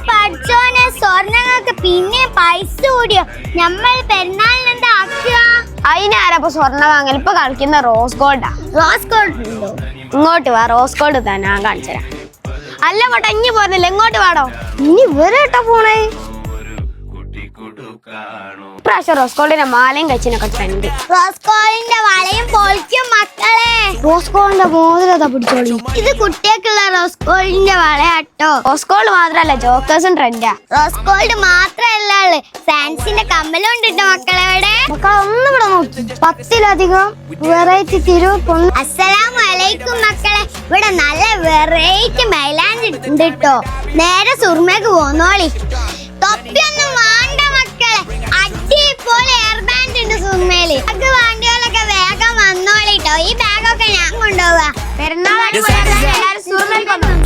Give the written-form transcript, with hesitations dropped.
പഠിച്ചോനെ സ്വർണ്ണങ്ങൾക്ക് പിന്നെ പൈസ കൂടിയോ? നമ്മൾ പെരുന്നാളിന് എന്താ ആക്കുക? അതിനാരപ്പോ സ്വർണ്ണം വാങ്ങൽ? ഇപ്പൊ കളിക്കുന്ന റോസ് ഗോൾഡാ. റോസ് ഗോൾഡ് ഉണ്ടോ? ഇങ്ങോട്ട് വാ, റോസ് ഗോൾഡ് തന്നെ ഞാൻ കാണിച്ചുതരാം. അല്ല മോട്ടെ ഇഞ്ഞി പോരുന്നില്ല, ഇങ്ങോട്ട് വാടോ. ഇനി ഇവരേട്ടാ പോണേ? ഇപ്രാവശ്യം റോസ് ഗോൾഡിന്റെ മാലയും കച്ചിനൊക്കെ ട്രെൻഡ്. റോസ് ഗോൾഡിന്റെ വളയും പൊളിക്കും മക്കളെ. റോസ് ഗോൾഡിന്റെ മോതിരതാ പിടിച്ചോളി. ഇത് കുട്ടികൾക്കുള്ള റോസ് ഗോൾഡിന്റെ വളയാട്ടോ. റോസ് ഗോൾഡ് മാത്രല്ല ജോക്കേഴ്സും ട്രെൻഡാ. റോസ് ഗോൾഡ് മാത്രല്ല ഫാൻസിന്റെ കമ്മലും ഉണ്ട് ട്ടോ മക്കളെ. ഇവിടെ മക്കളെ ഒന്നിവിടെ നോക്കി 10ലധികം വെറൈറ്റി അസ്സലാമു അലൈക്കും മക്കളെ. ഇവിടെ നല്ല വെറൈറ്റി മൈലാഞ്ചി ഉണ്ട് ട്ടോ. നേരെ സുർമേക്ക് പോന്നോളി. തൊപ്പിയൊന്നും വേണ്ട മക്കളെ, അടിപൊളി എയർ ബാൻഡ് ഉണ്ട് സുർമേല്. അത് വണ്ടികളൊക്കെ വേഗം വന്നോളിട്ടോ. ഈ ബാഗൊക്കെ ഞാൻ കൊണ്ടുപോവാ. പെരുന്നാൾ